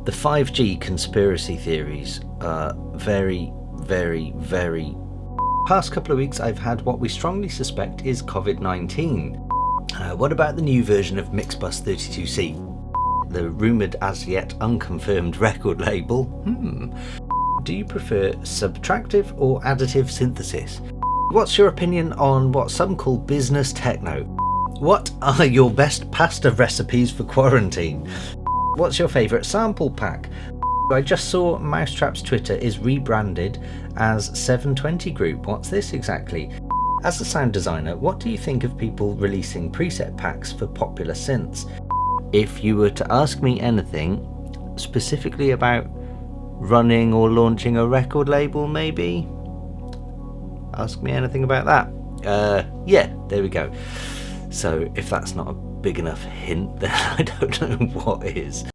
The 5G conspiracy theories are very, very, very... Past couple of weeks I've had what we strongly suspect is COVID-19. What about the new version of Mixbus 32C? The rumoured as yet unconfirmed record label? Do you prefer subtractive or additive synthesis? What's your opinion on what some call business techno? What are your best pasta recipes for quarantine? What's your favourite sample pack? I just saw Mousetrap's Twitter is rebranded as 720 Group. What's this exactly? As a sound designer, what do you think of people releasing preset packs for popular synths? If you were to ask me anything, specifically about running or launching a record label maybe? Ask me anything about that. Yeah, there we go. So if that's not a big enough hint, then I don't know what is.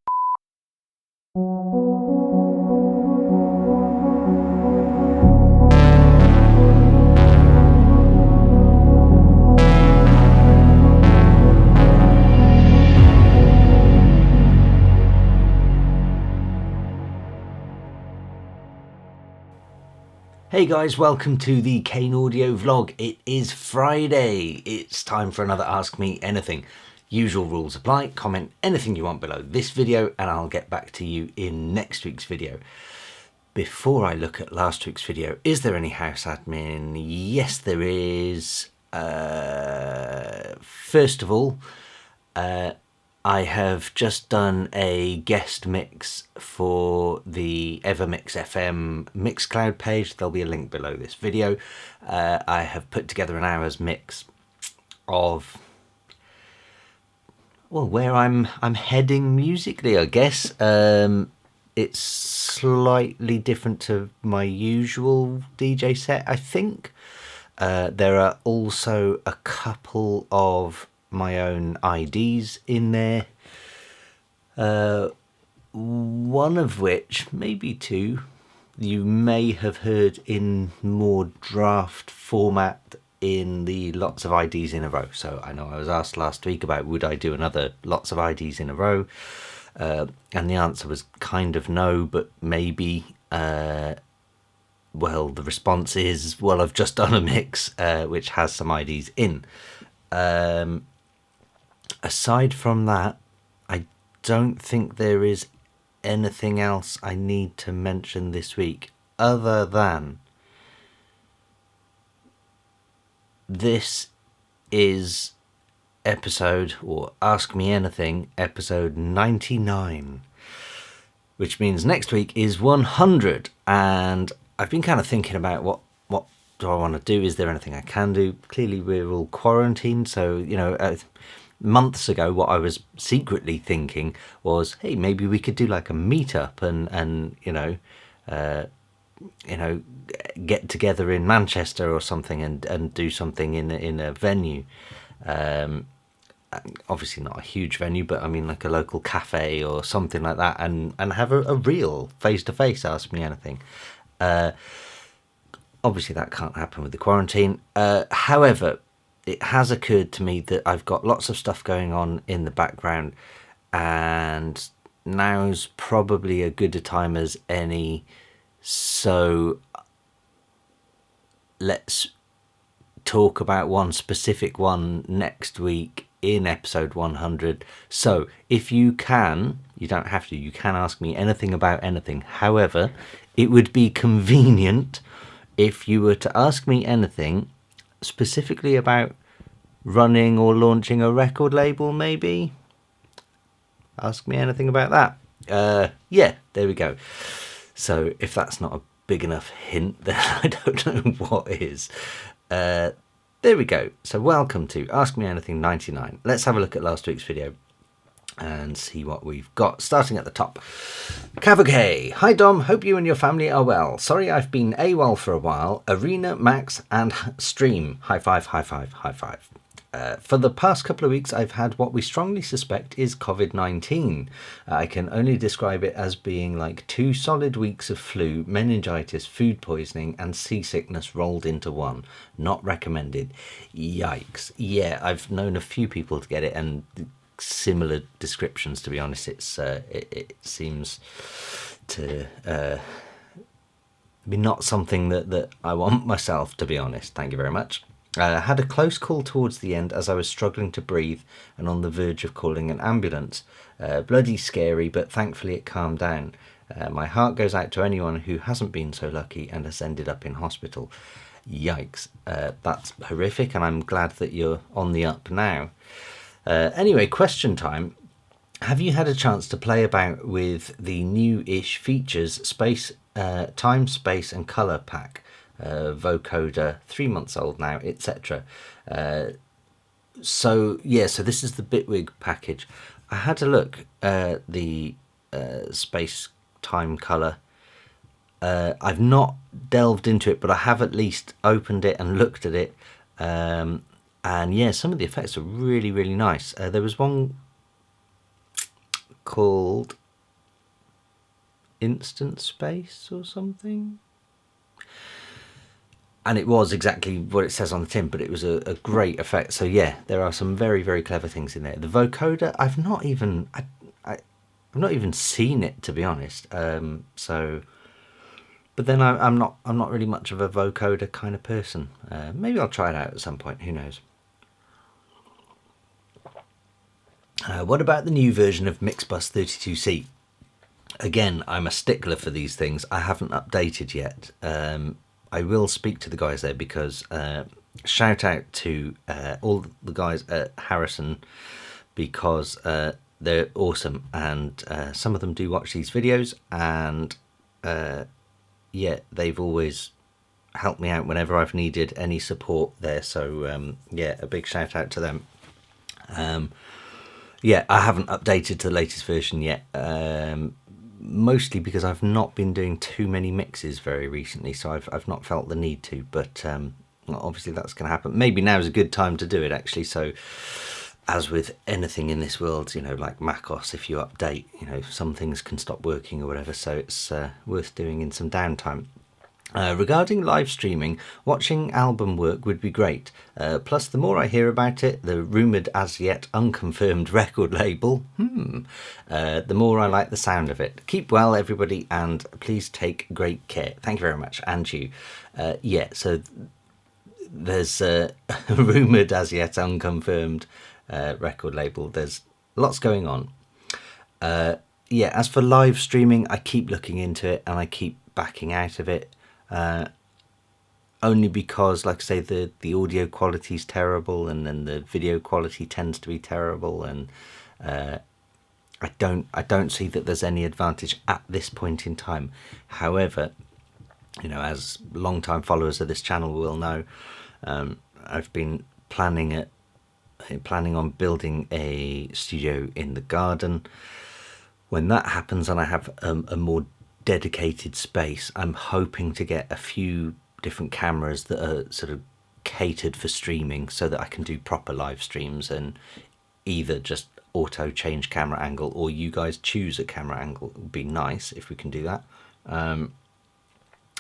Hey guys, welcome to the Kane audio vlog. It is Friday. It's time for another Ask Me Anything. Usual rules apply. Comment anything you want below this video and I'll get back to you in next week's video. Before I look at last week's video, is there any house admin? Yes, there is. First of all, I have just done a guest mix for the Evermix FM Mixcloud page. There'll be a link below this video. I have put together an hour's mix of, well, where I'm heading musically, I guess. It's slightly different to my usual DJ set, I think. There are also a couple of my own IDs in there, one of which, maybe two, you may have heard in more draft format in the lots of IDs in a row. So I know I was asked last week about would I do another lots of IDs in a row, and the answer was kind of no, but maybe. Well, the response is, well, I've just done a mix which has some IDs in. Aside from that, I don't think there is anything else I need to mention this week, other than this is episode, or Ask Me Anything, episode 99, which means next week is 100, and I've been kind of thinking about what do I want to do? Is there anything I can do? Clearly we're all quarantined, so, you know, months ago what I was secretly thinking was, hey, maybe we could do like a meetup and get together in Manchester or something and do something in a venue. Obviously not a huge venue, but I mean like a local cafe or something like that, and have a real face-to-face Ask Me Anything. Obviously that can't happen with the quarantine. However, it has occurred to me that I've got lots of stuff going on in the background, and now's probably a good a time as any. So let's talk about one specific one next week in episode 100. So if you can, you don't have to, you can ask me anything about anything. However, it would be convenient if you were to ask me anything specifically about running or launching a record label, maybe? Ask me anything about that. Yeah, there we go. So if that's not a big enough hint, then I don't know what is. There we go. So welcome to Ask Me Anything 99. Let's have a look at last week's video and see what we've got. Starting at the top. Kavik. Hi Dom, hope you and your family are well. Sorry I've been AWOL for a while. Arena, Max and Stream. High five, high five, high five. For the past couple of weeks I've had what we strongly suspect is COVID-19. I can only describe it as being like 2 solid weeks of flu, meningitis, food poisoning and seasickness rolled into one. Not recommended. Yikes. Yeah, I've known a few people to get it, and similar descriptions, to be honest. It seems to be not something that I want myself, to be honest. Thank you very much. I had a close call towards the end as I was struggling to breathe and on the verge of calling an ambulance. Bloody scary, but thankfully it calmed down. My heart goes out to anyone who hasn't been so lucky and has ended up in hospital. Yikes. That's horrific, and I'm glad that you're on the up now. Anyway, question time. Have you had a chance to play about with the new-ish features, time, space and colour pack? Vocoder, 3 months old now, etc. So this is the Bitwig package. I had a look at the space, time, colour. I've not delved into it, but I have at least opened it and looked at it. And yeah, some of the effects are really, really nice. There was one called Instant Space or something. And it was exactly what it says on the tin, but it was a great effect. So yeah, there are some very, very clever things in there. The vocoder, I've not even seen it, to be honest. But then I'm not really much of a vocoder kind of person. Maybe I'll try it out at some point. Who knows? What about the new version of Mixbus 32C? Again, I'm a stickler for these things. I haven't updated yet. I will speak to the guys there because shout out to all the guys at Harrison, because they're awesome, and some of them do watch these videos, and yeah, they've always helped me out whenever I've needed any support there. So yeah, a big shout out to them. Yeah, I haven't updated to the latest version yet. Mostly because I've not been doing too many mixes very recently, so I've not felt the need to, but obviously that's going to happen. Maybe now is a good time to do it, actually. So as with anything in this world, you know, like macOS, if you update, you know, some things can stop working or whatever, so it's worth doing in some downtime. Regarding live streaming, watching album work would be great. Plus, the more I hear about it, the rumoured as yet unconfirmed record label, the more I like the sound of it. Keep well, everybody, and please take great care. Thank you very much, and you. Yeah, so there's a rumoured as yet unconfirmed record label. There's lots going on. Yeah, as for live streaming, I keep looking into it and I keep backing out of it. Only because, like I say, the audio quality is terrible, and then the video quality tends to be terrible, and I don't see that there's any advantage at this point in time. However, you know, as long-time followers of this channel will know, I've been planning on building a studio in the garden. When that happens and I have a more dedicated space, I'm hoping to get a few different cameras that are sort of catered for streaming, so that I can do proper live streams and either just auto change camera angle, or you guys choose a camera angle. It would be nice if we can do that.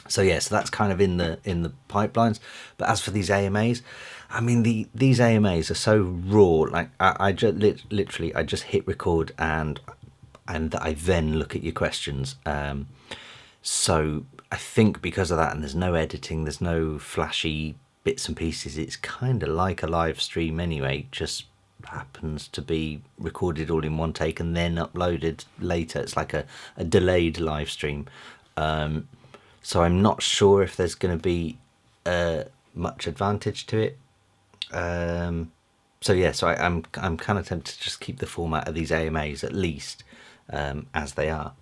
So yeah, so that's kind of in the pipelines. But as for these AMAs, I mean, these AMAs are so raw. Like I just literally I just hit record and I then look at your questions. So I think because of that, and there's no editing, there's no flashy bits and pieces, it's kind of like a live stream anyway, just happens to be recorded all in one take and then uploaded later. It's like a delayed live stream. So I'm not sure if there's going to be much advantage to it. So yeah, so I'm kind of tempted to just keep the format of these AMAs at least as they are.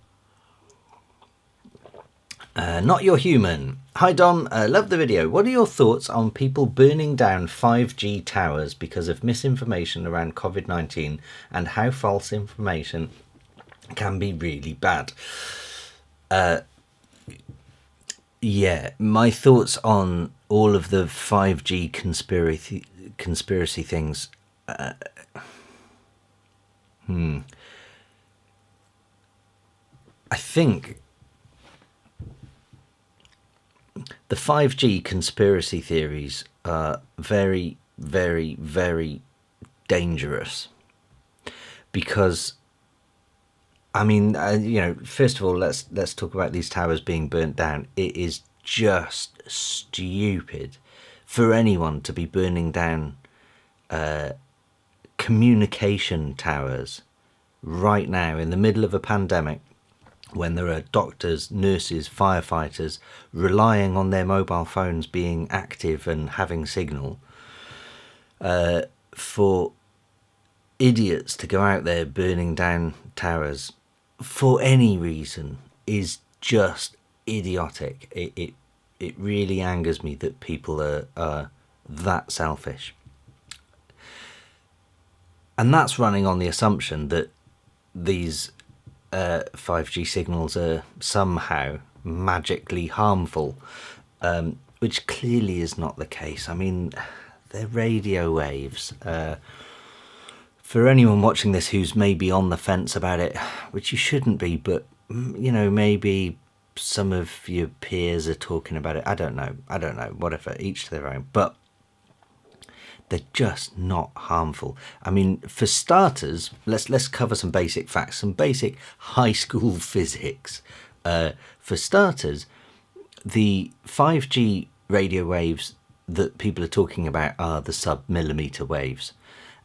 Not Your Human. Hi Dom, love the video. What are your thoughts on people burning down 5G towers because of misinformation around COVID-19 and how false information can be really bad? Yeah, my thoughts on all of the 5G conspiracy things. I think the 5G conspiracy theories are very, very, very dangerous, because I mean, first of all, let's talk about these towers being burnt down. It is just stupid for anyone to be burning down communication towers right now in the middle of a pandemic, when there are doctors, nurses, firefighters relying on their mobile phones being active and having signal, for idiots to go out there burning down towers for any reason is just idiotic. It really angers me that people are that selfish. And that's running on the assumption that these 5G signals are somehow magically harmful, which clearly is not the case. I mean, they're radio waves. For anyone watching this who's maybe on the fence about it, which you shouldn't be, but maybe some of your peers are talking about it. I don't know, whatever, each to their own. But they're just not harmful. I mean, for starters, let's cover some basic facts, some basic high school physics. For starters, the 5G radio waves that people are talking about are the sub-millimeter waves.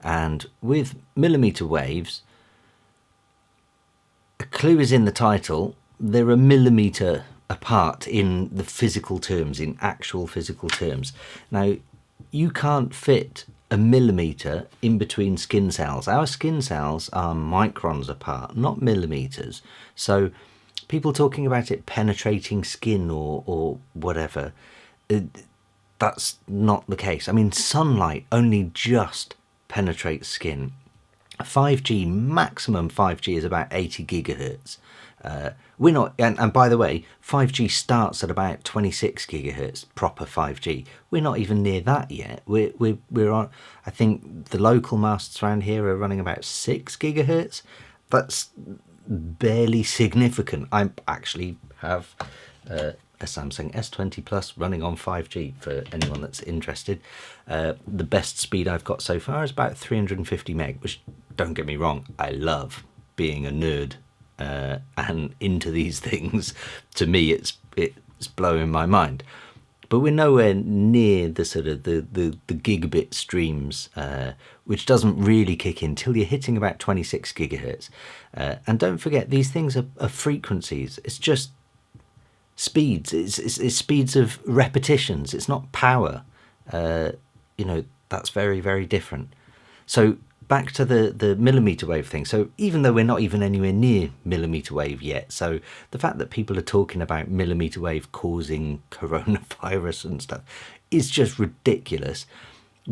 And with millimeter waves, a clue is in the title. They're a millimeter apart in the physical terms, in actual physical terms. Now, you can't fit a millimeter in between skin cells. Our skin cells are microns apart, not millimeters. So people talking about it penetrating skin or whatever, that's not the case. I mean, sunlight only just penetrates skin. 5G, maximum 5G is about 80 gigahertz. We're not, and by the way, 5G starts at about 26 gigahertz, proper 5G. We're not even near that yet. We're on, I think the local masts around here are running about 6 gigahertz. That's barely significant. I actually have a Samsung S20 Plus running on 5G for anyone that's interested. The best speed I've got so far is about 350 meg, which, don't get me wrong, I love being a nerd and into these things. To me, it's blowing my mind. But we're nowhere near the sort of the gigabit streams, which doesn't really kick in till you're hitting about 26 gigahertz. And don't forget, these things are frequencies. It's just speeds. It's speeds of repetitions. It's not power. That's very, very different. So back to the millimeter wave thing. So even though we're not even anywhere near millimeter wave yet, so the fact that people are talking about millimeter wave causing coronavirus and stuff is just ridiculous,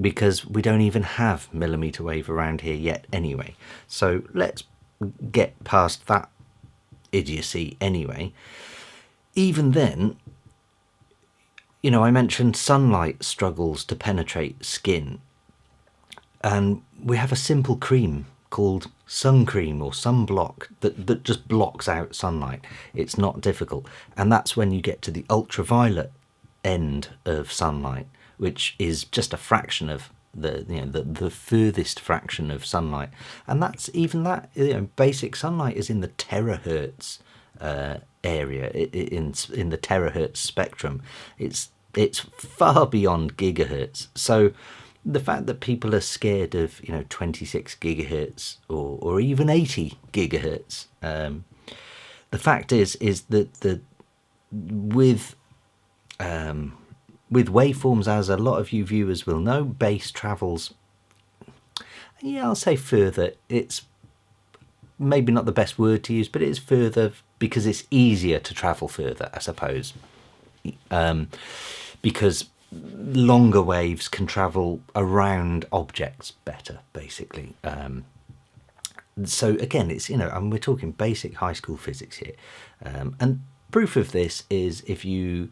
because we don't even have millimeter wave around here yet anyway. So let's get past that idiocy anyway. Even then, I mentioned sunlight struggles to penetrate skin. And we have a simple cream called sun cream or sunblock that just blocks out sunlight. It's not difficult. And that's when you get to the ultraviolet end of sunlight, which is just a fraction of the furthest fraction of sunlight. And that's even that, basic sunlight is in the terahertz area, in the terahertz spectrum. It's far beyond gigahertz. So the fact that people are scared of 26 gigahertz or even 80 gigahertz, the fact is that with waveforms, as a lot of you viewers will know, bass travels, I'll say further. It's maybe not the best word to use, but it's further because it's easier to travel further, I suppose, because longer waves can travel around objects better, basically. So again, it's we're talking basic high school physics here, and proof of this is if you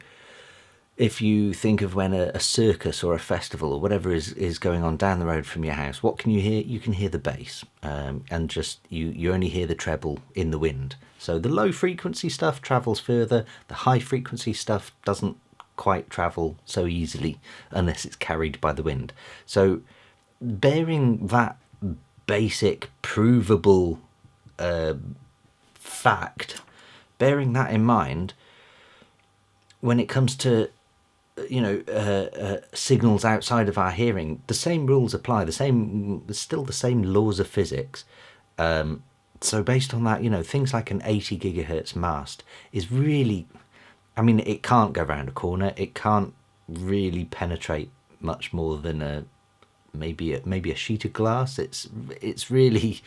think of when a circus or a festival or whatever is going on down the road from your house, what can you hear? You can hear the bass, and just you only hear the treble in the wind. So the low frequency stuff travels further. The high frequency stuff doesn't quite travel so easily unless it's carried by the wind. So bearing that basic, provable fact, bearing that in mind, when it comes to signals outside of our hearing, the same rules apply. There's still the same laws of physics. So based on that, things like an 80 gigahertz mast is really, it can't go around a corner. It can't really penetrate much more than maybe a sheet of glass. It's really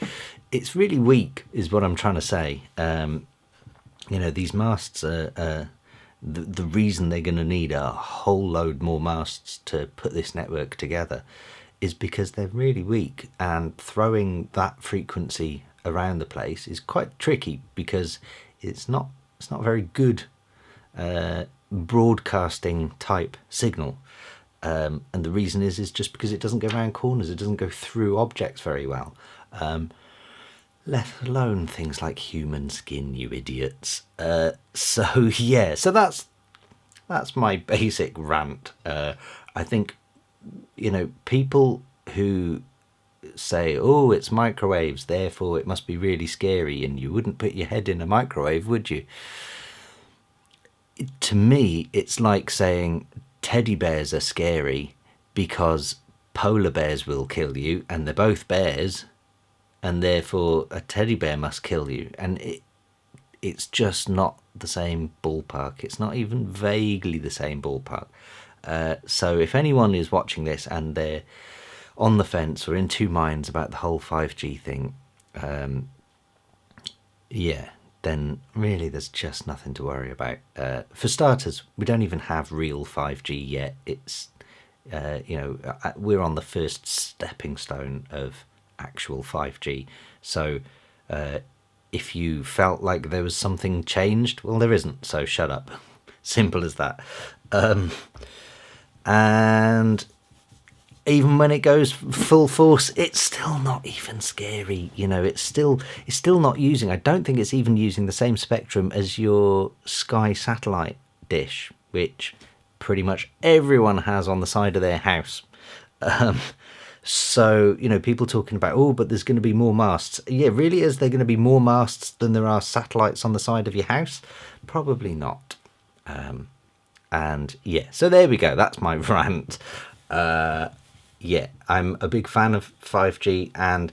weak, is what I'm trying to say. These masts are the reason they're going to need a whole load more masts to put this network together is because they're really weak, and throwing that frequency around the place is quite tricky because it's not very good broadcasting type signal. And the reason is just because it doesn't go around corners, it doesn't go through objects very well, let alone things like human skin, you idiots. So that's my basic rant. I think people who say, oh, it's microwaves, therefore it must be really scary, and you wouldn't put your head in a microwave, would you? To me, it's like saying teddy bears are scary because polar bears will kill you, and they're both bears, and therefore a teddy bear must kill you. And it's just not the same ballpark. It's not even vaguely the same ballpark. So if anyone is watching this and they're on the fence or in two minds about the whole 5G thing, then really there's just nothing to worry about. For starters, we don't even have real 5G yet. It's we're on the first stepping stone of actual 5G. So if you felt like there was something changed, well, there isn't, so shut up. Simple as that. And even when it goes full force, it's still not even scary. It's still not using, I don't think it's even using the same spectrum as your Sky satellite dish, which pretty much everyone has on the side of their house. So, people talking about, oh, but there's going to be more masts. Yeah, really, is there going to be more masts than there are satellites on the side of your house? Probably not. So there we go. That's my rant. I'm a big fan of 5G, and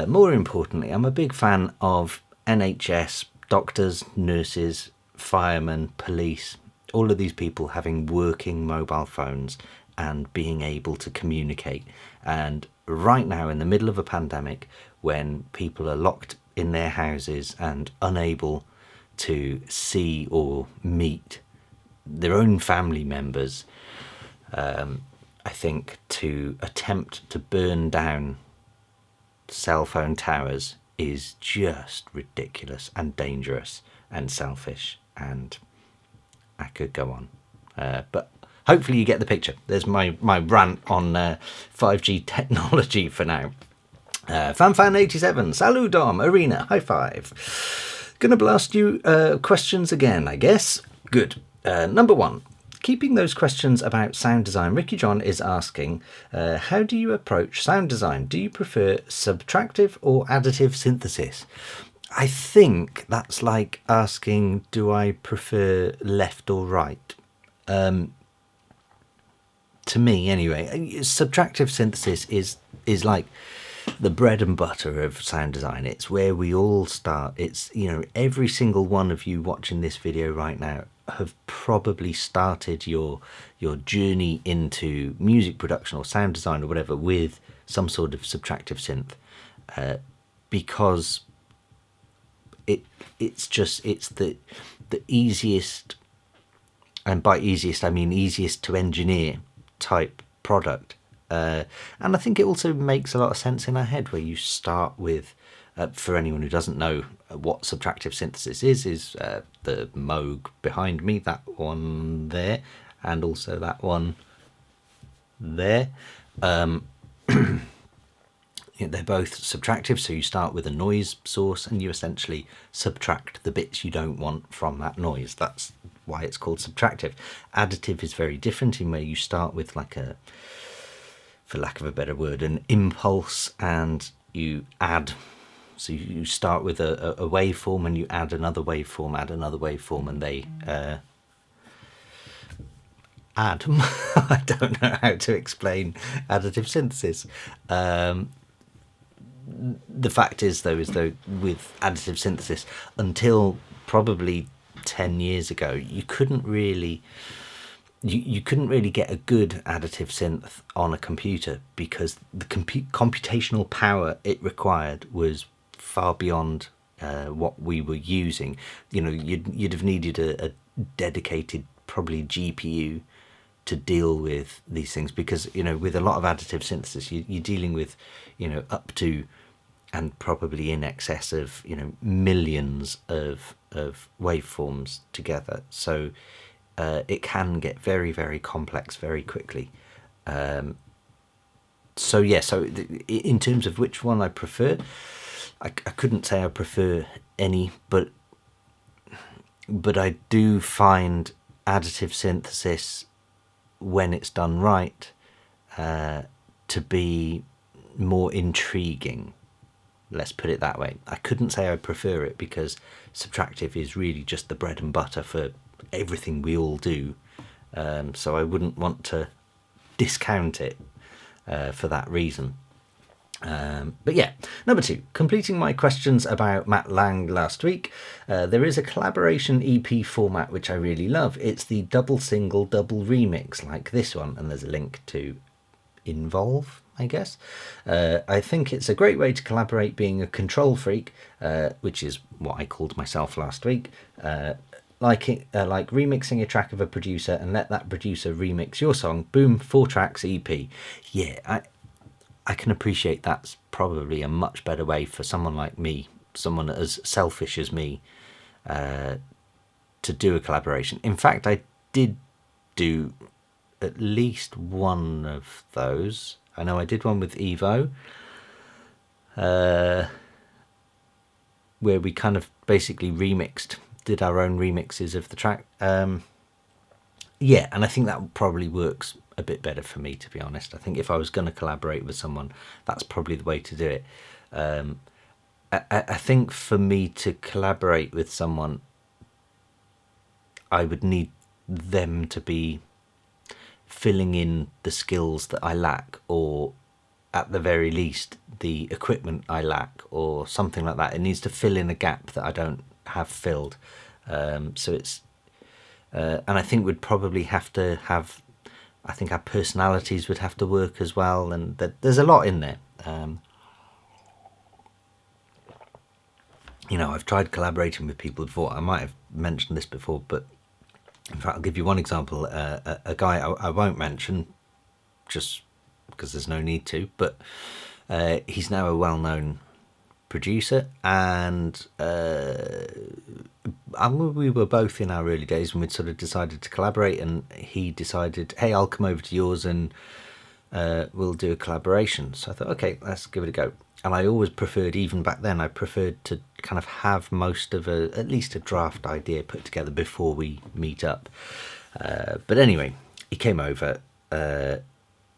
more importantly, I'm a big fan of NHS, doctors, nurses, firemen, police, all of these people having working mobile phones and being able to communicate. And right now, in the middle of a pandemic, when people are locked in their houses and unable to see or meet their own family members, I think to attempt to burn down cell phone towers is just ridiculous and dangerous and selfish, and I could go on. But hopefully you get the picture. There's my rant on 5G technology for now. FanFan87, salut Dom, Arena, high five. Gonna blast you questions again, I guess. Good. Number one. Keeping those questions about sound design, Ricky John is asking, how do you approach sound design? Do you prefer subtractive or additive synthesis? I think that's like asking, do I prefer left or right? To me, anyway, subtractive synthesis is like the bread and butter of sound design. It's where we all start. It's, every single one of you watching this video right now have probably started your journey into music production or sound design or whatever with some sort of subtractive synth, because it's the easiest, and by easiest I mean easiest to engineer type product, and I think it also makes a lot of sense in our head, where you start with, for anyone who doesn't know what subtractive synthesis is the Moog behind me, that one there, and also that one there. They're both subtractive, so you start with a noise source and you essentially subtract the bits you don't want from that noise. That's why it's called subtractive. Additive is very different, in where you start with like a, for lack of a better word, an impulse, and you add. So you start with a waveform and you add another waveform, and they add. I don't know how to explain additive synthesis. The fact is, though, with additive synthesis, until probably 10 years ago, you couldn't really get a good additive synth on a computer, because the computational power it required was far beyond what we were using. You'd have needed a dedicated, probably, GPU to deal with these things, because with a lot of additive synthesis, you're dealing with up to, and probably in excess of, millions of waveforms together. So it can get very, very complex very quickly. So in terms of which one I prefer, I couldn't say I prefer any, but I do find additive synthesis, when it's done right, to be more intriguing. Let's put it that way. I couldn't say I prefer it, because subtractive is really just the bread and butter for everything we all do. So I wouldn't want to discount it for that reason. But yeah, number 2, completing my questions about Matt Lang last week. There is a collaboration EP format which I really love. It's the double single, double remix, like this one, and there's a link to Involve, I guess. I think it's a great way to collaborate, being a control freak, which is what I called myself last week. Like remixing a track of a producer and let that producer remix your song. Boom, 4 tracks EP. Yeah, I can appreciate that's probably a much better way for someone like me, someone as selfish as me, to do a collaboration. In fact, I did do at least one of those. I know I did one with Evo, where we kind of basically did our own remixes of the track. Yeah, and I think that probably works a bit better for me, to be honest. I think if I was going to collaborate with someone, that's probably the way to do it. I think for me to collaborate with someone, I would need them to be filling in the skills that I lack, or at the very least the equipment I lack, or something like that. It needs to fill in a gap that I don't have filled. So it's and I think we'd probably have to have, I think our personalities would have to work as well, and there's a lot in there. I've tried collaborating with people before. I might have mentioned this before, but in fact, I'll give you one example. A guy I won't mention, just because there's no need to, but he's now a well-known producer, and we were both in our early days when we'd sort of decided to collaborate, and he decided, hey, I'll come over to yours and we'll do a collaboration. So I thought, okay, let's give it a go. And I always preferred, even back then, I preferred to kind of have most of at least a draft idea put together before we meet up. But anyway, he came over,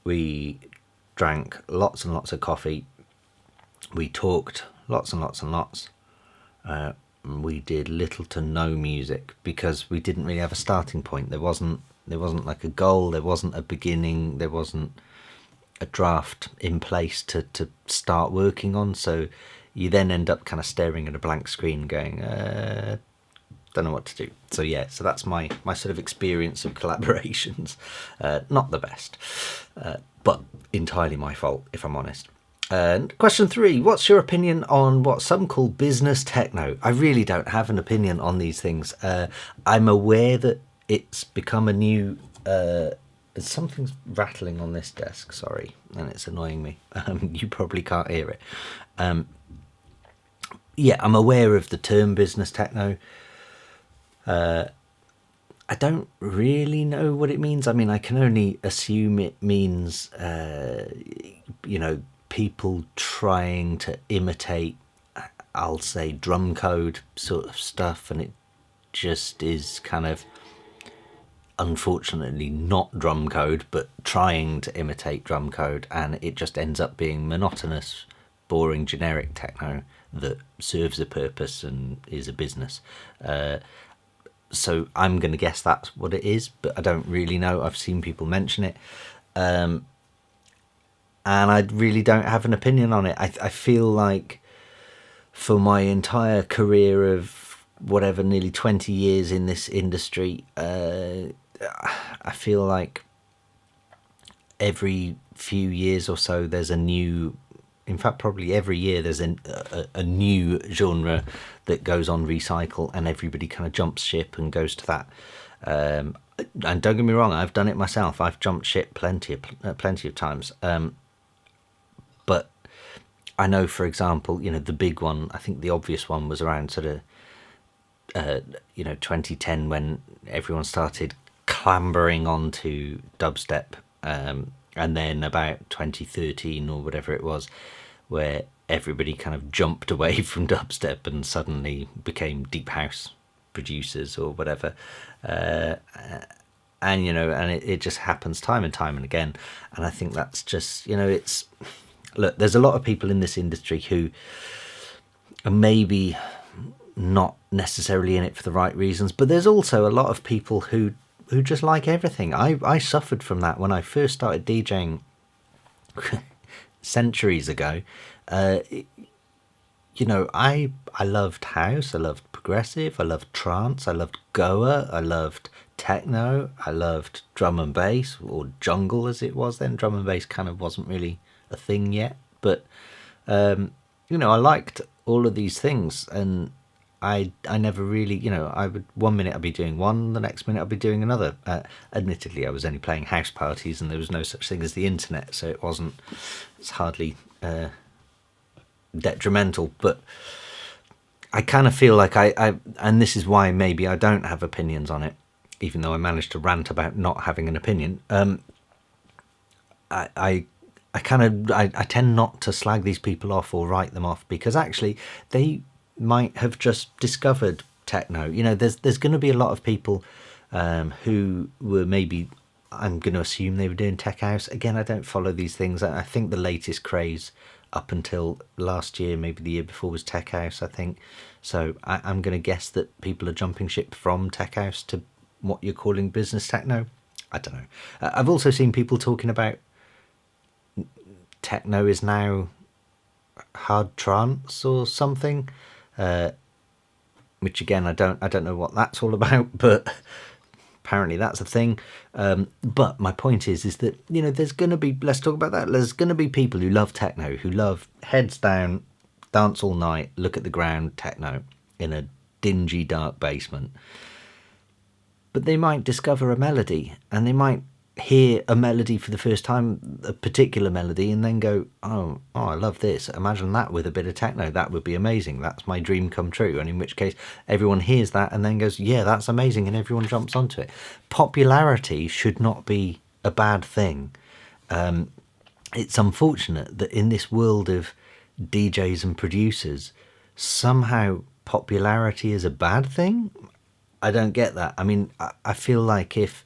we drank lots and lots of coffee, we talked lots and lots and lots. We did little to no music, because we didn't really have a starting point. There wasn't like a goal, there wasn't a beginning, there wasn't a draft in place to start working on. So you then end up kind of staring at a blank screen going, don't know what to do. So yeah, so that's my sort of experience of collaborations. Not the best, but entirely my fault, if I'm honest. And question 3, what's your opinion on what some call business techno? I really don't have an opinion on these things. I'm aware that it's become a new... something's rattling on this desk, sorry, and it's annoying me. You probably can't hear it. Yeah, I'm aware of the term business techno. I don't really know what it means. I mean, I can only assume it means, people trying to imitate, I'll say, drum code sort of stuff, and it just is kind of, unfortunately, not drum code, but trying to imitate drum code, and it just ends up being monotonous boring generic techno that serves a purpose and is a business. So I'm going to guess that's what it is, but I don't really know. I've seen people mention it, and I really don't have an opinion on it. I feel like for my entire career of whatever, nearly 20 years in this industry, I feel like every few years or so there's a new, in fact probably every year there's a new genre that goes on recycle, and everybody kind of jumps ship and goes to that. And don't get me wrong, I've done it myself. I've jumped ship plenty of times. But I know, for example, the big one, I think the obvious one was around sort of 2010, when everyone started clambering onto dubstep, and then about 2013 or whatever it was, where everybody kind of jumped away from dubstep and suddenly became deep house producers or whatever, and it just happens time and time and again. And I think that's just, it's, look, there's a lot of people in this industry who are maybe not necessarily in it for the right reasons, but there's also a lot of people who just like everything. I suffered from that when I first started DJing centuries ago. I loved house, I loved progressive, I loved trance, I loved Goa, I loved techno, I loved drum and bass, or jungle as it was then. Drum and bass kind of wasn't really a thing yet, but I liked all of these things, and I never really, I would, one minute I'd be doing one, the next minute I'd be doing another. Admittedly, I was only playing house parties, and there was no such thing as the internet, so it's hardly detrimental. But I kind of feel like I and this is why maybe I don't have opinions on it, even though I managed to rant about not having an opinion. I tend not to slag these people off or write them off, because actually they might have just discovered techno. There's going to be a lot of people who were maybe, I'm going to assume they were doing tech house. Again, I don't follow these things. I think the latest craze up until last year, maybe the year before, was tech house, I think. So I'm going to guess that people are jumping ship from tech house to what you're calling business techno. I don't know. I've also seen people talking about techno is now hard trance or something, which again I don't know what that's all about, but apparently that's a thing. But my point is that there's going to be, let's talk about that, there's going to be people who love techno, who love heads down, dance all night, look at the ground techno in a dingy dark basement. But they might discover a melody, and they might hear a melody for the first time, a particular melody, and then go, oh, I love this. Imagine that with a bit of techno. That would be amazing. That's my dream come true. And in which case everyone hears that and then goes, yeah, that's amazing, and everyone jumps onto it. Popularity should not be a bad thing. It's unfortunate that in this world of DJs and producers, somehow popularity is a bad thing. I don't get that. I mean, I feel like if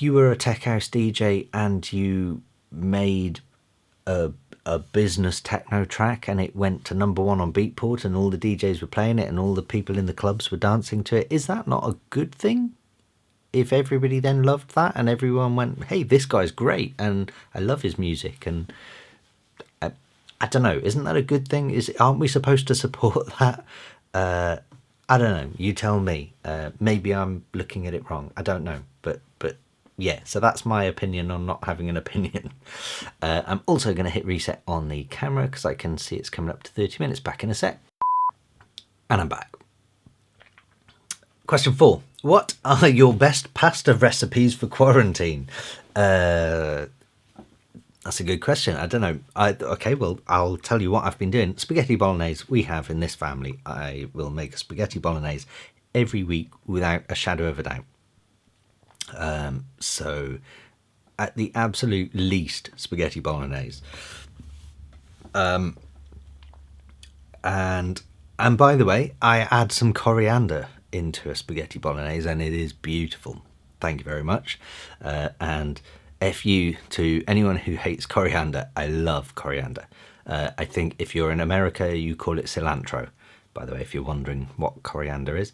you were a tech house DJ and you made a business techno track and it went to number one on Beatport and all the DJs were playing it and all the people in the clubs were dancing to it, is that not a good thing? If everybody then loved that and everyone went, hey, this guy's great and I love his music, and I don't know, isn't that a good thing? Aren't we supposed to support that? I don't know, you tell me. Maybe I'm looking at it wrong. I don't know, but yeah, so that's my opinion on not having an opinion. I'm also going to hit reset on the camera because I can see it's coming up to 30 minutes. Back in a sec. And I'm back. Question 4. What are your best pasta recipes for quarantine? That's a good question. I don't know. Okay, well, I'll tell you what I've been doing. Spaghetti bolognese we have in this family. I will make a spaghetti bolognese every week without a shadow of a doubt. So at the absolute least, spaghetti bolognese. And by the way, I add some coriander into a spaghetti bolognese and it is beautiful. Thank you very much. And F you to anyone who hates coriander. I love coriander. I think if you're in America, you call it cilantro, by the way, if you're wondering what coriander is.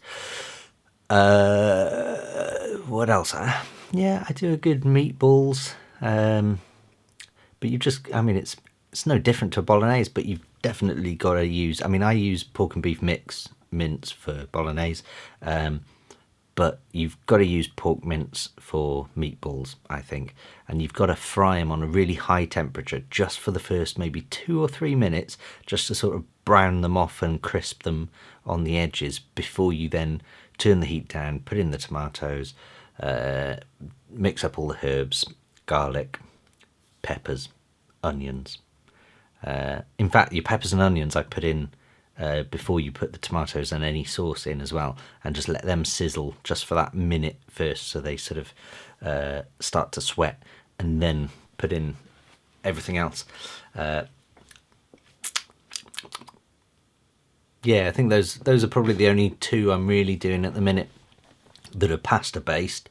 What else? Yeah, I do a good meatballs. But you just, I mean, it's no different to a bolognese, but you've definitely got to use, I mean, I use pork and beef mince for bolognese, but you've got to use pork mince for meatballs, I think, and you've got to fry them on a really high temperature just for the first maybe 2 or 3 minutes, just to sort of brown them off and crisp them on the edges before you then turn the heat down, put in the tomatoes, mix up all the herbs, garlic, peppers, onions. In fact, your peppers and onions I put in before you put the tomatoes and any sauce in as well, and just let them sizzle just for that minute first, so they sort of start to sweat, and then put in everything else. Yeah, I think those are probably the only two I'm really doing at the minute that are pasta based.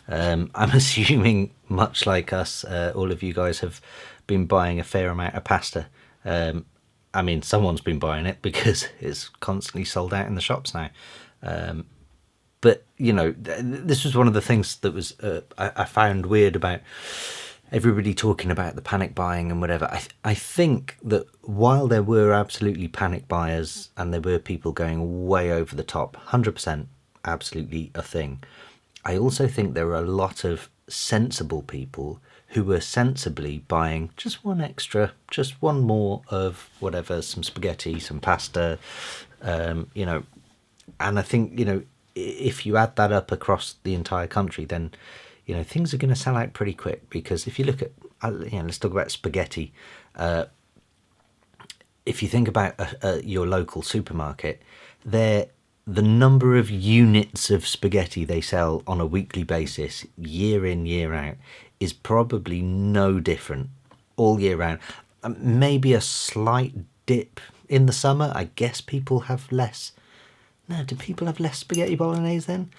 I'm assuming, much like us, all of you guys have been buying a fair amount of pasta. I mean, someone's been buying it because it's constantly sold out in the shops now. But, you know, this was one of the things that was I found weird about everybody talking about the panic buying and whatever. I think that while there were absolutely panic buyers and there were people going way over the top, 100% absolutely a thing, I also think there were a lot of sensible people who were sensibly buying just one more of whatever, some spaghetti, some pasta, you know. And I think, you know, if you add that up across the entire country, then, you know, things are going to sell out pretty quick. Because if you look at, you know, let's talk about spaghetti. If you think about your local supermarket, the number of units of spaghetti they sell on a weekly basis, year in, year out, is probably no different all year round. Maybe a slight dip in the summer. I guess people have less. No, do people have less spaghetti bolognese then?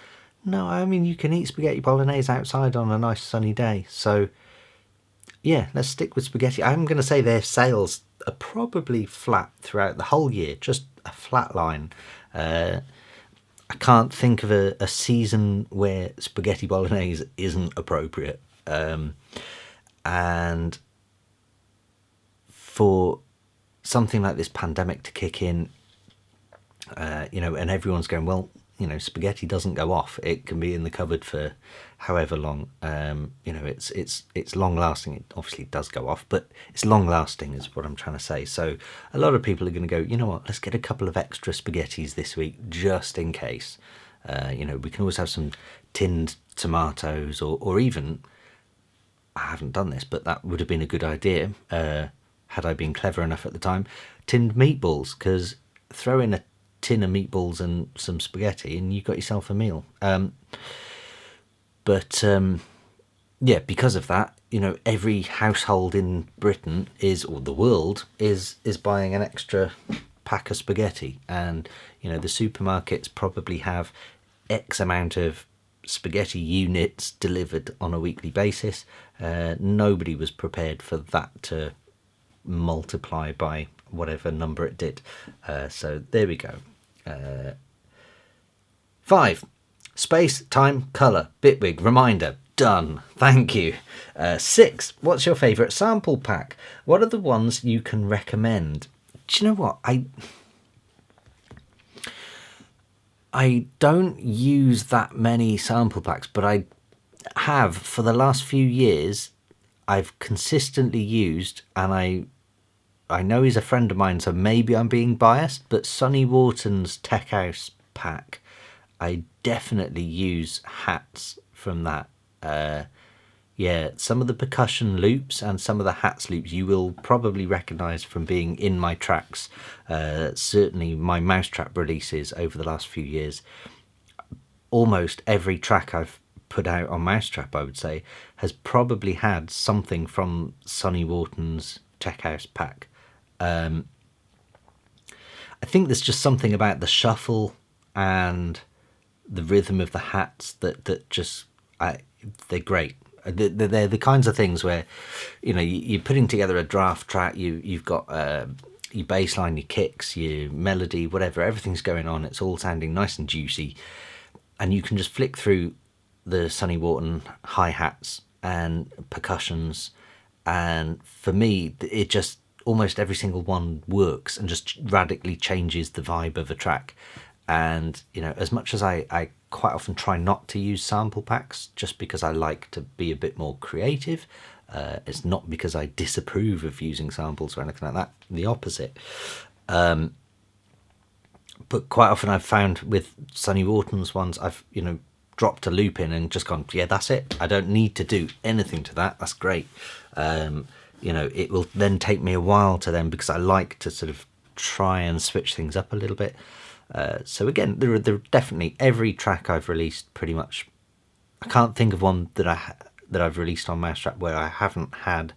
No, I mean, you can eat spaghetti bolognese outside on a nice sunny day. So, yeah, let's stick with spaghetti. I'm going to say their sales are probably flat throughout the whole year, just a flat line. I can't think of a season where spaghetti bolognese isn't appropriate. And for something like this pandemic to kick in, you know, and everyone's going, well, you know, spaghetti doesn't go off. It can be in the cupboard for however long. You know, it's long lasting. It obviously does go off, but it's long lasting is what I'm trying to say. So a lot of people are going to go, you know what, let's get a couple of extra spaghettis this week just in case. You know, we can always have some tinned tomatoes or even, I haven't done this, but that would have been a good idea had I been clever enough at the time, tinned meatballs, because throw in a tin of meatballs and some spaghetti and you've got yourself a meal. But yeah, because of that, you know, every household in Britain or the world is buying an extra pack of spaghetti, and you know, the supermarkets probably have X amount of spaghetti units delivered on a weekly basis. Nobody was prepared for that to multiply by whatever number it did. So there we go. 5. Space, time, colour, Bitwig, reminder, done. Thank you. 6. What's your favourite sample pack? What are the ones you can recommend? Do you know what? I don't use that many sample packs, but I have for the last few years. I've consistently used, and I know he's a friend of mine, so maybe I'm being biased, but Sonny Wharton's Tech House pack, I definitely use hats from that. Yeah, some of the percussion loops and some of the hats loops you will probably recognise from being in my tracks. Certainly my Mousetrap releases over the last few years. Almost every track I've put out on Mousetrap, I would say, has probably had something from Sonny Wharton's Tech House pack. I think there's just something about the shuffle and the rhythm of the hats that just they're great. they're the kinds of things where, you're putting together a draft track. You've got your bass line, your kicks, your melody, whatever. Everything's going on. It's all sounding nice and juicy, and you can just flick through the Sonny Wharton hi-hats and percussions, and for me, it just almost every single one works and just radically changes the vibe of a track. And as much as I quite often try not to use sample packs just because I like to be a bit more creative, it's not because I disapprove of using samples or anything like that, the opposite. But quite often I've found with Sonny Wharton's ones, I've dropped a loop in and just gone, yeah, that's it, I don't need to do anything to that, that's great. It will then take me a while to then, because I like to sort of try and switch things up a little bit. So again, there are definitely, every track I've released pretty much, I can't think of one that I've released on Mousetrap where I haven't had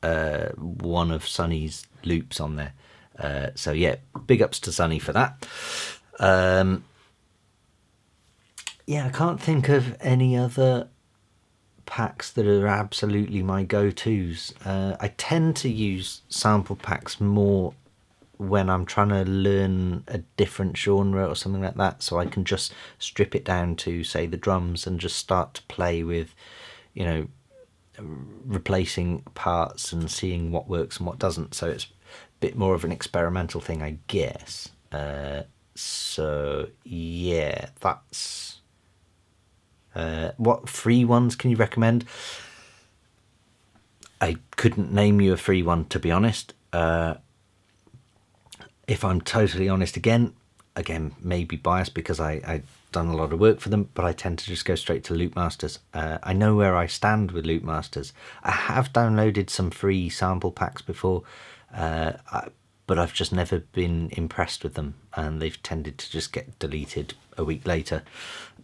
one of Sonny's loops on there. So yeah, big ups to Sonny for that. Yeah, I can't think of any other packs that are absolutely my go-tos. I tend to use sample packs more when I'm trying to learn a different genre or something like that, so I can just strip it down to, say, the drums and just start to play with, replacing parts and seeing what works and what doesn't. So it's a bit more of an experimental thing, I guess. So yeah, that's what free ones can you recommend? I couldn't name you a free one, to be honest. If I'm totally honest, again, maybe biased because I've done a lot of work for them, but I tend to just go straight to Loopmasters. I know where I stand with Loopmasters. I have downloaded some free sample packs before, but I've just never been impressed with them, and they've tended to just get deleted a week later.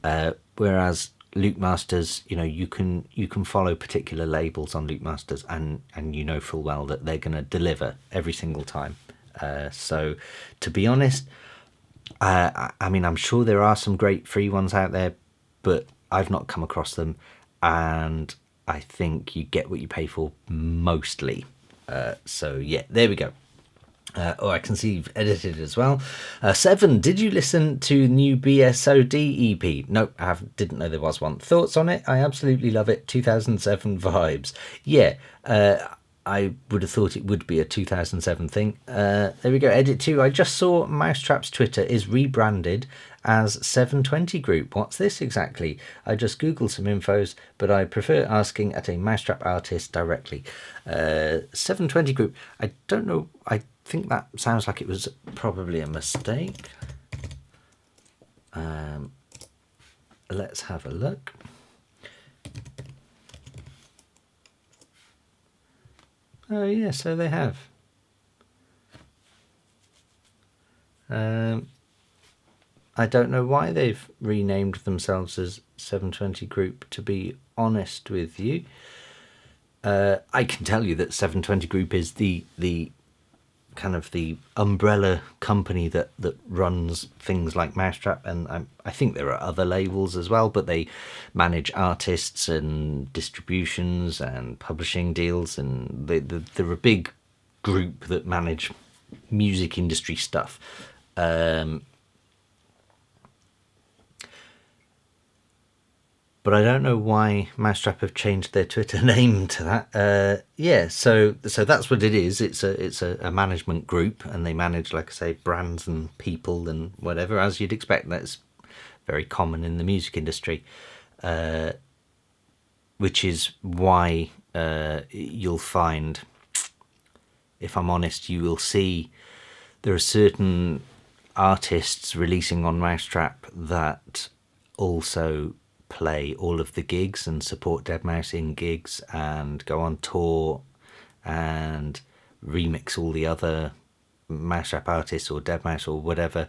Whereas Loopmasters, you can follow particular labels on Loopmasters, and full well that they're going to deliver every single time. So to be honest, I mean, I'm sure there are some great free ones out there, but I've not come across them, and I think you get what you pay for mostly. So yeah, there we go. I can see you've edited as well. 7, did you listen to new BSOD EP? No, I didn't know there was one. Thoughts on it? I absolutely love it. 2007 vibes. Yeah, I would have thought it would be a 2007 thing. There we go. Edit 2. I just saw Mousetrap's Twitter is rebranded as 720 Group. What's this exactly? I just googled some infos, but I prefer asking at a Mousetrap artist directly. 720 Group. I don't know. I think that sounds like it was probably a mistake. Let's have a look. Oh yeah, so they have. I don't know why they've renamed themselves as 720 Group, to be honest with you. I can tell you that 720 Group is the kind of the umbrella company that runs things like Mousetrap, and I think there are other labels as well, but they manage artists and distributions and publishing deals, and they're a big group that manage music industry stuff. But I don't know why Mousetrap have changed their Twitter name to that. Yeah, so that's what it is. It's a management group, and they manage, like I say, brands and people and whatever, as you'd expect. That's very common in the music industry, which is why you'll find, if I'm honest, you will see there are certain artists releasing on Mousetrap that also play all of the gigs and support deadmau5 in gigs and go on tour and remix all the other Mousetrap artists or deadmau5 or whatever,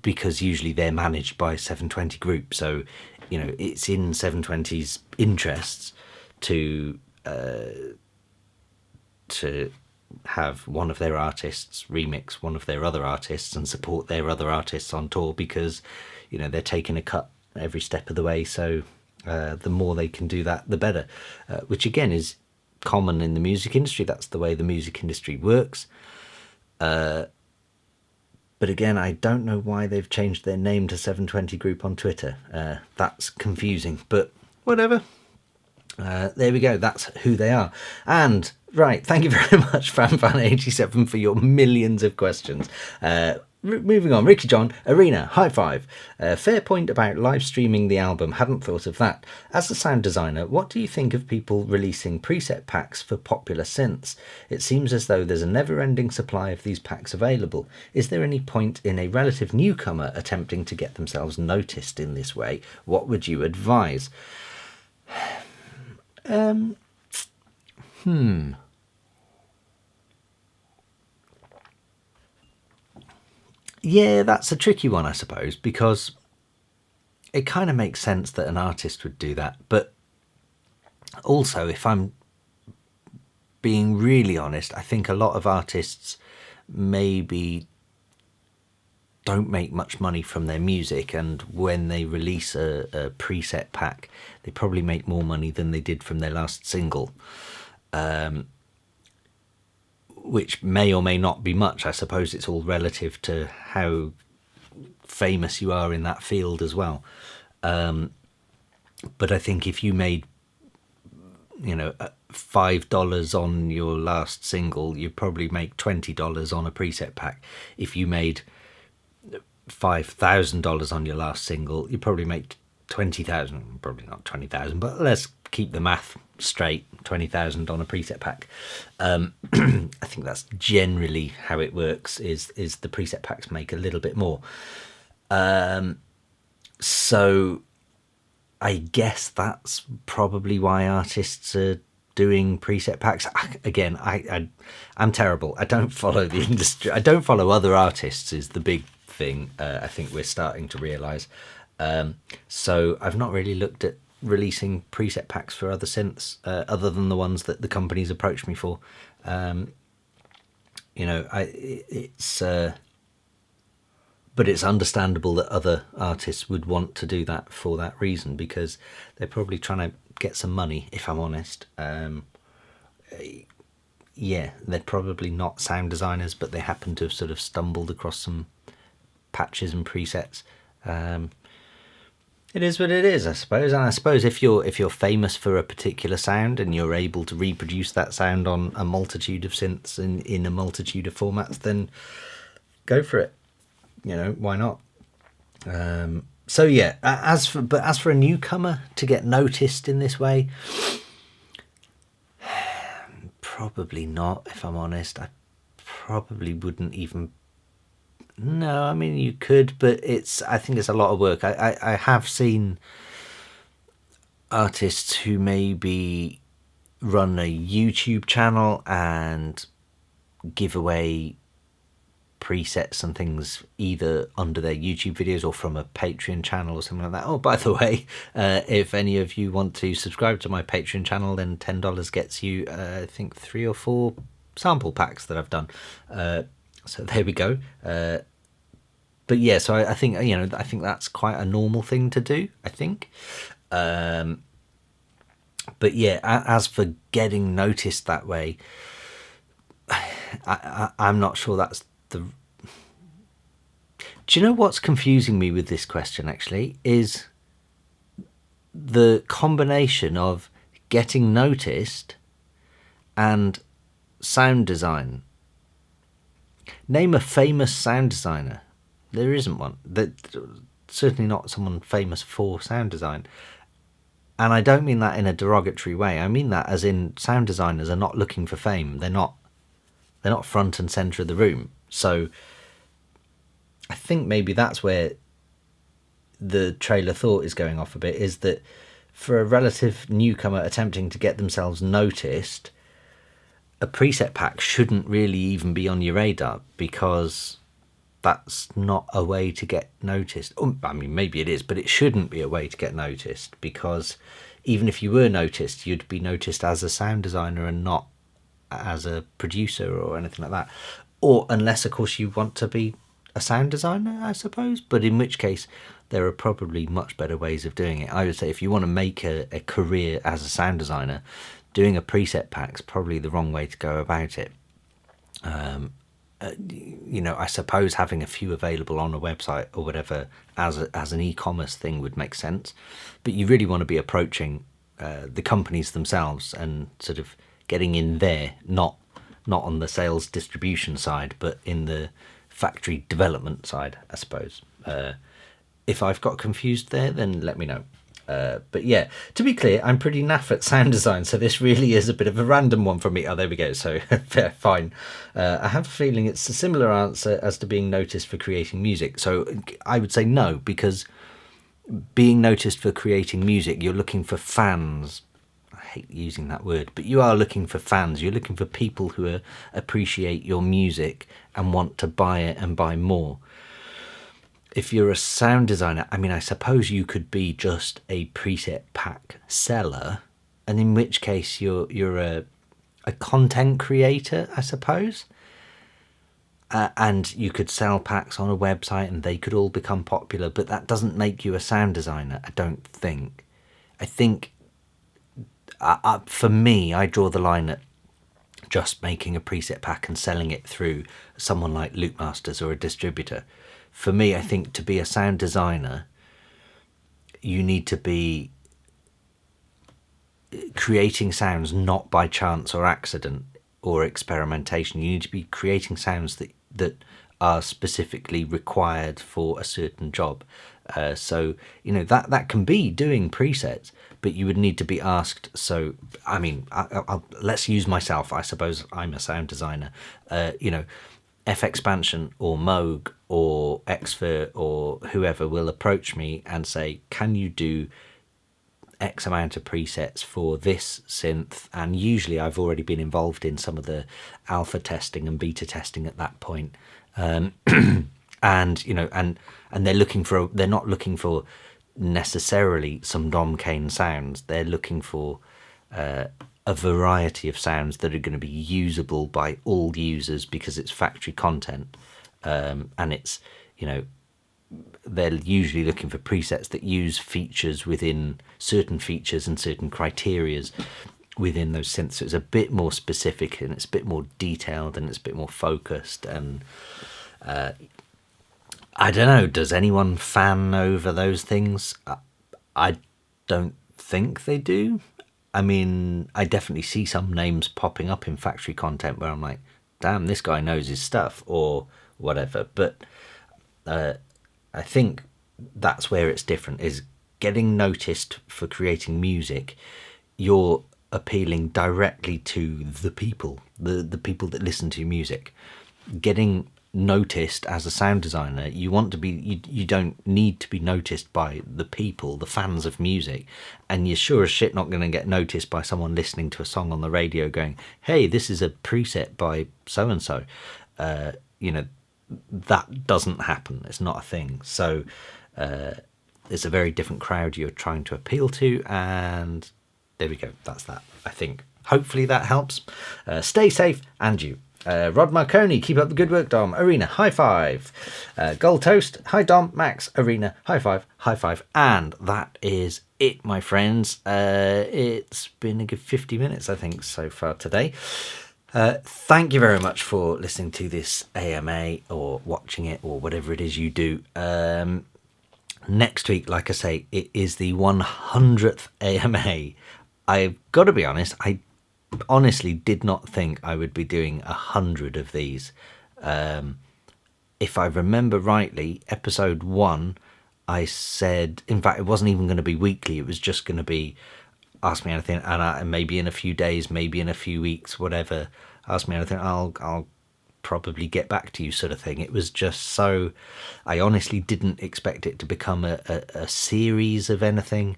because usually they're managed by 720 Group. So it's in 720's interests to have one of their artists remix one of their other artists and support their other artists on tour, because they're taking a cut every step of the way. So The more they can do that, the better, which again is common in the music industry. That's the way the music industry works. But again, I don't know why they've changed their name to 720 Group on Twitter. That's confusing, but whatever. There we go. That's who they are. And right, thank you very much, FanFan87, for your millions of questions. Moving on, Ricky John, Arena, high five. Fair point about live streaming the album, hadn't thought of that. As a sound designer, what do you think of people releasing preset packs for popular synths? It seems as though there's a never-ending supply of these packs available. Is there any point in a relative newcomer attempting to get themselves noticed in this way? What would you advise? Yeah, that's a tricky one, I suppose, because it kind of makes sense that an artist would do that. But also, if I'm being really honest, I think a lot of artists maybe don't make much money from their music, and when they release a preset pack, they probably make more money than they did from their last single. Which may or may not be much. I suppose it's all relative to how famous you are in that field as well. But I think if you made, $5 on your last single, you'd probably make $20 on a preset pack. If you made $5,000 on your last single, you'd probably make 20,000, probably not 20,000, but let's keep the math straight, 20,000 on a preset pack. I think that's generally how it works, is the preset packs make a little bit more. So I guess that's probably why artists are doing preset packs. Again, I'm terrible. I don't follow the industry. I don't follow other artists is the big thing. I think we're starting to realise. So I've not really looked at releasing preset packs for other synths, other than the ones that the companies approached me for. But it's understandable that other artists would want to do that for that reason, because they're probably trying to get some money, if I'm honest. Yeah, they're probably not sound designers, but they happen to have sort of stumbled across some patches and presets. It is what it is, I suppose. And I suppose if you're famous for a particular sound and you're able to reproduce that sound on a multitude of synths in a multitude of formats, then go for it. Why not? So yeah, as for a newcomer to get noticed in this way, probably not, if I'm honest. I probably wouldn't even. No, I mean, you could, but I think it's a lot of work. I have seen artists who maybe run a YouTube channel and give away presets and things either under their YouTube videos or from a Patreon channel or something like that. Oh, by the way, if any of you want to subscribe to my Patreon channel, then $10 gets you, I think, 3 or 4 sample packs that I've done. So there we go. But yeah, so I think I think that's quite a normal thing to do, I think. But yeah, as for getting noticed that way, I'm not sure that's the. Do you know what's confusing me with this question? Actually, is the combination of getting noticed and sound design. Name a famous sound designer. There isn't one. Certainly not someone famous for sound design. And I don't mean that in a derogatory way. I mean that as in sound designers are not looking for fame. They're not front and centre of the room. So I think maybe that's where the trailer thought is going off a bit, is that for a relative newcomer attempting to get themselves noticed, a preset pack shouldn't really even be on your radar, because that's not a way to get noticed. I mean, maybe it is, but it shouldn't be a way to get noticed, because even if you were noticed, you'd be noticed as a sound designer and not as a producer or anything like that. Or unless, of course, you want to be a sound designer, I suppose, but in which case there are probably much better ways of doing it. I would say if you want to make a career as a sound designer, doing a preset pack's probably the wrong way to go about it. You know, I suppose having a few available on a website or whatever as an e-commerce thing would make sense, but you really want to be approaching the companies themselves and sort of getting in there, not on the sales distribution side, but in the factory development side, I suppose. If I've got confused there, then let me know. But yeah, to be clear, I'm pretty naff at sound design, so this really is a bit of a random one for me. Oh, there we go. So fine. I have a feeling it's a similar answer as to being noticed for creating music. So I would say no, because being noticed for creating music, you're looking for fans. I hate using that word, but you are looking for fans. You're looking for people who appreciate your music and want to buy it and buy more. If you're a sound designer, I mean, I suppose you could be just a preset pack seller, and in which case you're a content creator, I suppose. And you could sell packs on a website and they could all become popular, but that doesn't make you a sound designer, I don't think. I think, for me, I draw the line at just making a preset pack and selling it through someone like Loopmasters or a distributor. For me, I think to be a sound designer, you need to be creating sounds not by chance or accident or experimentation. You need to be creating sounds that are specifically required for a certain job. So, you know, that can be doing presets, but you would need to be asked. So, I mean, let's use myself. I suppose I'm a sound designer. You know, F-Expansion or Moog or Xfer or whoever will approach me and say, can you do X amount of presets for this synth? And usually I've already been involved in some of the alpha testing and beta testing at that point. And, you know, and they're not looking for necessarily some Dom Kane sounds. They're looking for a variety of sounds that are going to be usable by all users because it's factory content. And it's, you know, they're usually looking for presets that use features within certain features and certain criterias within those synths. So it's a bit more specific and it's a bit more detailed and it's a bit more focused. And I don't know, does anyone fan over those things? I don't think they do. I mean, I definitely see some names popping up in factory content where I'm like, damn, this guy knows his stuff or whatever. But I think that's where it's different, is getting noticed for creating music. You're appealing directly to the people, the people that listen to your music. Getting noticed as a sound designer, you want to be, you don't need to be noticed by the people, the fans of music, and you're sure as shit not going to get noticed by someone listening to a song on the radio going, hey, this is a preset by so and so. You know, that doesn't happen. It's not a thing. So it's a very different crowd you're trying to appeal to, and there we go. That's that, I think. Hopefully that helps. Stay safe, and you. Rod Marconi, keep up the good work, Dom. Arena, high five. Gold Toast, hi Dom. Max, Arena, high five, high five. And that is it, my friends. It's been a good 50 minutes, I think, so far today. Thank you very much for listening to this AMA or watching it or whatever it is you do. Next week, like I say, it is the 100th AMA. I've got to be honest, I honestly did not think I would be doing 100 of these. If I remember rightly, episode 1, I said, in fact, it wasn't even going to be weekly. It was just going to be ask me anything, and maybe in a few days, maybe in a few weeks, whatever, ask me anything, I'll probably get back to you, sort of thing. It was just so, I honestly didn't expect it to become a series of anything.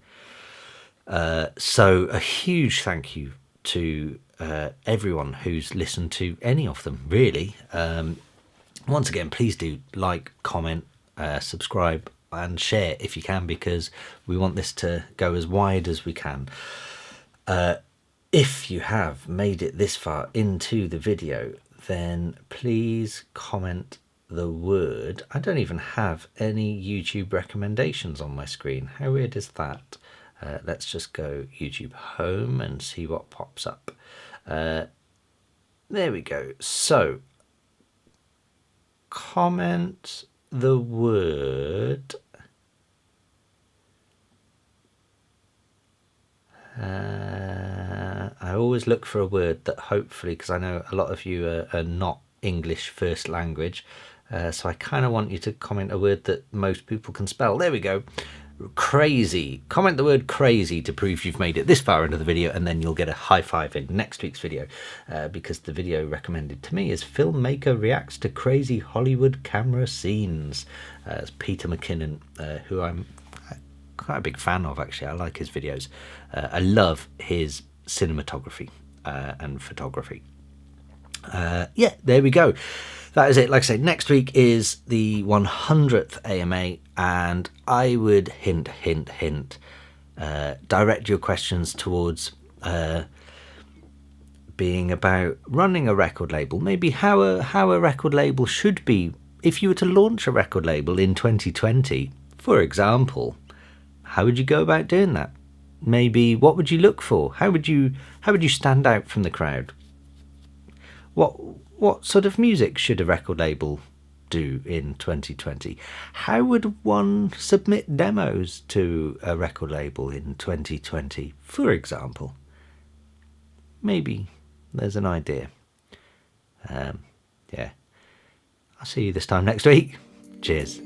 So a huge thank you to everyone who's listened to any of them, really. Once again, please do like, comment, subscribe and share if you can, because we want this to go as wide as we can. If you have made it this far into the video, then please comment the word. I don't even have any YouTube recommendations on my screen. How weird is that? Let's just go YouTube home and see what pops up. There we go. So, comment the word. I always look for a word that hopefully, because I know a lot of you are not English first language, so I kind of want you to comment a word that most people can spell. There we go. Crazy. Comment the word crazy to prove you've made it this far into the video, and then you'll get a high five in next week's video, because the video recommended to me is Filmmaker Reacts to Crazy Hollywood Camera Scenes. It's Peter McKinnon, who I'm quite a big fan of, actually. I like his videos. I love his cinematography and photography. Yeah, there we go. That is it. Like I say, next week is the 100th AMA, and I would hint, direct your questions towards being about running a record label, maybe how a record label should be. If you were to launch a record label in 2020, for example, how would you go about doing that? Maybe what would you look for? How would you stand out from the crowd? What sort of music should a record label do in 2020? How would one submit demos to a record label in 2020, for example? Maybe there's an idea. Yeah. I'll see you this time next week. Cheers.